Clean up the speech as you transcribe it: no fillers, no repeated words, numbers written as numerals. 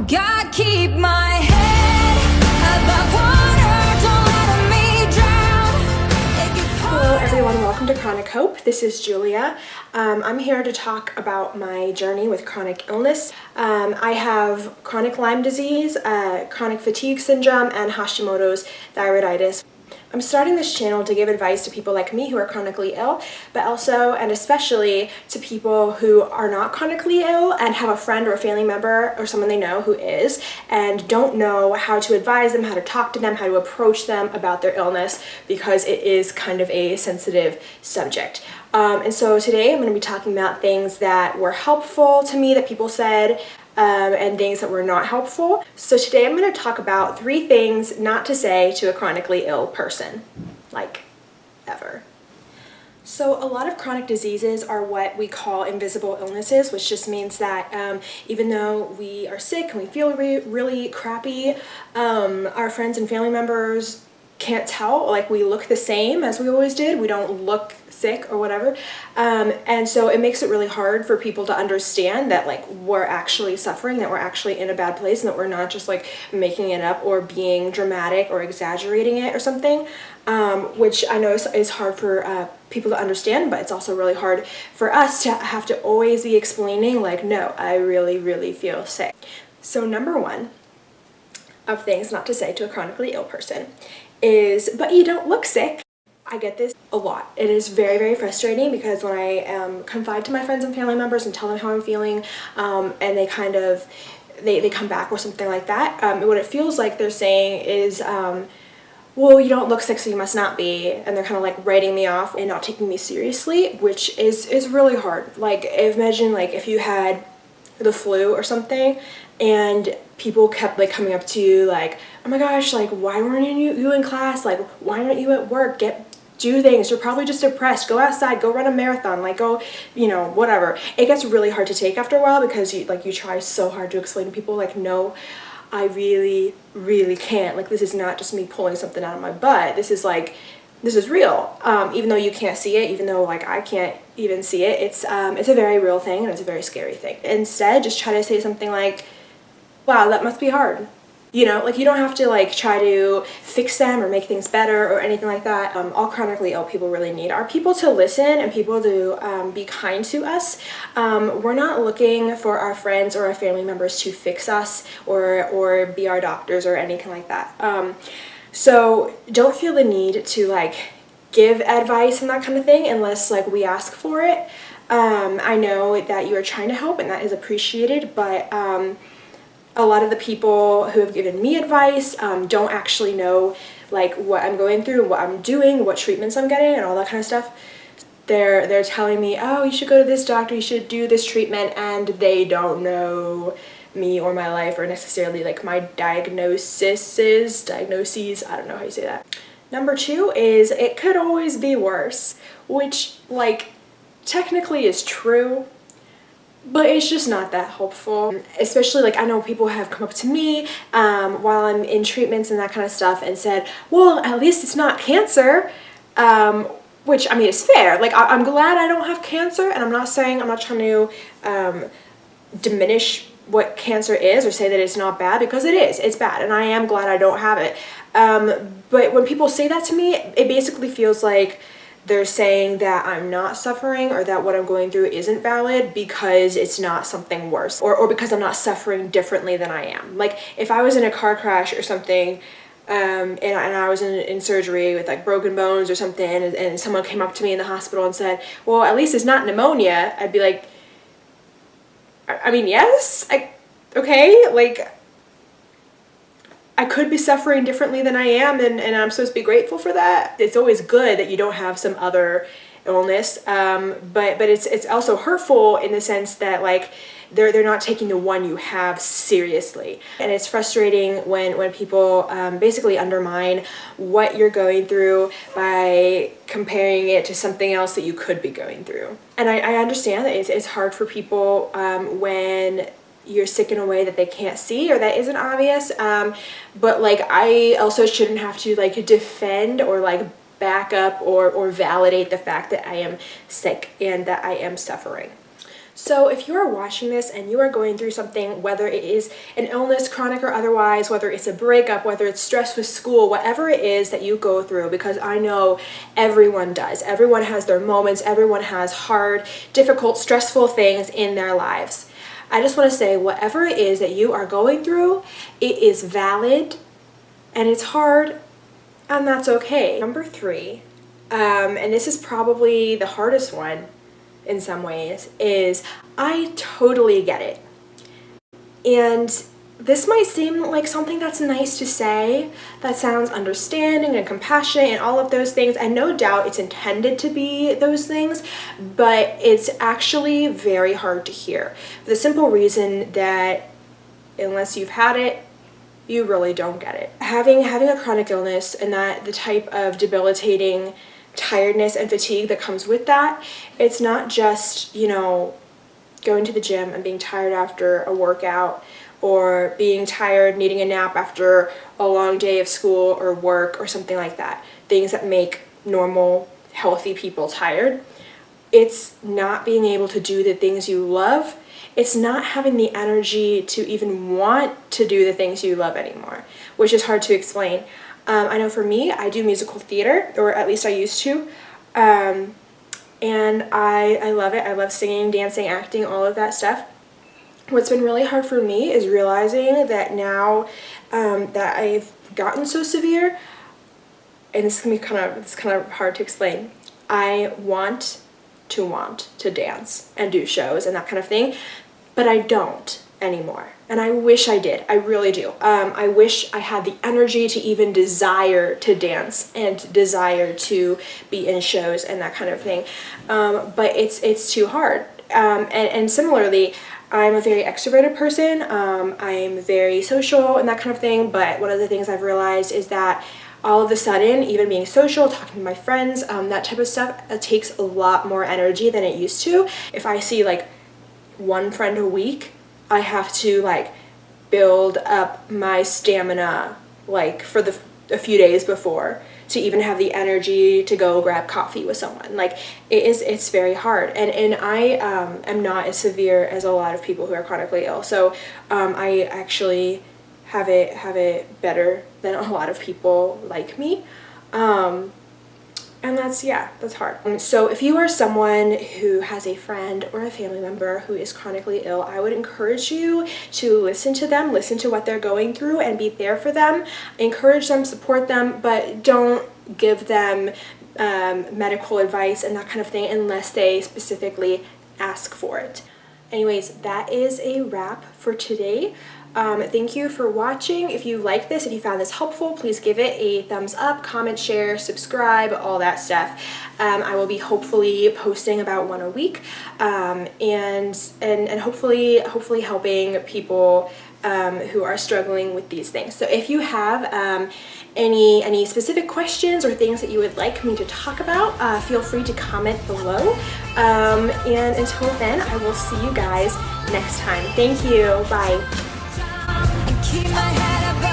God, keep my head above water, don't let me drown. It gets Hello everyone, welcome to Chronic Hope. This is Julia. I'm here to talk about my journey with chronic illness. I have chronic Lyme disease, chronic fatigue syndrome, and Hashimoto's thyroiditis. I'm starting this channel to give advice to people like me who are chronically ill, but also and especially to people who are not chronically ill and have a friend or a family member or someone they know who is and don't know how to advise them, how to talk to them, how to approach them about their illness, because it is kind of a sensitive subject. And so today I'm going to be talking about things that were helpful to me that people said, and things that were not helpful. So today I'm going to talk about 3 things not to say to a chronically ill person, like ever. So a lot of chronic diseases are what we call invisible illnesses, which just means that even though we are sick and we feel really crappy, our friends and family members can't tell, like we look the same as we always did. We don't look sick or whatever. And so it makes it really hard for people to understand that like we're actually suffering, that we're actually in a bad place, and that we're not just like making it up or being dramatic or exaggerating it or something, which I know is hard for people to understand, but it's also really hard for us to have to always be explaining like, no, I really feel sick. So number 1 of things not to say to a chronically ill person is, but you don't look sick. I get this a lot. It is very frustrating because when I confide to my friends and family members and tell them how I'm feeling, and they kind of, they come back with something like that, what it feels like they're saying is, well, you don't look sick, so you must not be, and they're kind of like writing me off and not taking me seriously, which is really hard. Like, imagine like if you had the flu or something and people kept like coming up to you like, oh my gosh, like why weren't you in class, like why aren't you at work, do things, you're probably just depressed, go outside, go run a marathon, like go, you know, whatever. It gets really hard to take after a while because you try so hard to explain to people like, no, I really can't, like this is not just me pulling something out of my butt, this is real, even though you can't see it, even though like I can't even see it, it's a very real thing and it's a very scary thing. Instead, just try to say something like, wow, that must be hard. You know, like you don't have to like try to fix them or make things better or anything like that. All chronically ill people really need are people to listen and people to be kind to us. We're not looking for our friends or our family members to fix us or be our doctors or anything like that. So don't feel the need to like give advice and that kind of thing unless like we ask for it. I know that you are trying to help and that is appreciated, but a lot of the people who have given me advice don't actually know like what I'm going through, what I'm doing, what treatments I'm getting, and all that kind of stuff. They're telling me, oh, you should go to this doctor, you should do this treatment, and they don't know me or my life or necessarily like my diagnoses, I don't know how you say that. Number 2 is it could always be worse, which like technically is true, but it's just not that helpful. Especially like I know people have come up to me while I'm in treatments and that kind of stuff and said, well, at least it's not cancer, which I mean is fair. Like I'm glad I don't have cancer, and I'm not trying to diminish what cancer is or say that it's not bad, because it's bad, and I am glad I don't have it. But when people say that to me, it basically feels like they're saying that I'm not suffering or that what I'm going through isn't valid because it's not something worse, or because I'm not suffering differently than I am. Like if I was in a car crash or something, and I was in surgery with like broken bones or something, and someone came up to me in the hospital and said, well, at least it's not pneumonia, I'd be like, I mean, yes, okay, like I could be suffering differently than I am, and I'm supposed to be grateful for that. It's always good that you don't have some other illness, but it's also hurtful in the sense that like they're not taking the one you have seriously, and it's frustrating when people basically undermine what you're going through by comparing it to something else that you could be going through. And I understand that it's hard for people when you're sick in a way that they can't see or that isn't obvious, but like I also shouldn't have to like defend or like back up or validate the fact that I am sick and that I am suffering. So if you are watching this and you are going through something, whether it is an illness, chronic or otherwise, whether it's a breakup, whether it's stress with school, whatever it is that you go through, because I know everyone does. Everyone has their moments. Everyone has hard, difficult, stressful things in their lives. I just want to say, whatever it is that you are going through, it is valid and it's hard, and that's okay. Number 3, and this is probably the hardest one in some ways, is I totally get it. And this might seem like something that's nice to say, that sounds understanding and compassionate and all of those things, and no doubt it's intended to be those things, but it's actually very hard to hear. For the simple reason that unless you've had it, you really don't get it. Having a chronic illness and that the type of debilitating tiredness and fatigue that comes with that, it's not just, going to the gym and being tired after a workout, or being tired, needing a nap after a long day of school or work or something like that. Things that make normal, healthy people tired. It's not being able to do the things you love. It's not having the energy to even want to do the things you love anymore, which is hard to explain. I know for me, I do musical theater, or at least I used to, and I love it. I love singing, dancing, acting, all of that stuff. What's been really hard for me is realizing that now that I've gotten so severe, and this can be it's kind of hard to explain, I want to dance and do shows and that kind of thing, but I don't anymore. And I wish I did. I really do. I wish I had the energy to even desire to dance and desire to be in shows and that kind of thing. But it's too hard. And similarly, I'm a very extroverted person. I'm very social and that kind of thing. But one of the things I've realized is that all of a sudden, even being social, talking to my friends, that type of stuff, it takes a lot more energy than it used to. If I see like one friend a week, I have to build up my stamina for a few days before to even have the energy to go grab coffee with someone. It's very hard, and I am not as severe as a lot of people who are chronically ill. So I actually have it better than a lot of people like me. And that's hard. So if you are someone who has a friend or a family member who is chronically ill, I would encourage you to listen to them, listen to what they're going through, and be there for them. Encourage them, support them, but don't give them medical advice and that kind of thing unless they specifically ask for it. Anyways, that is a wrap for today. Thank you for watching. If you like this, if you found this helpful, please give it a thumbs up, comment, share, subscribe, all that stuff. I will be hopefully posting about one a week, and hopefully helping people who are struggling with these things. So if you have any specific questions or things that you would like me to talk about, feel free to comment below. And until then, I will see you guys next time. Thank you. Bye. Keep my head up.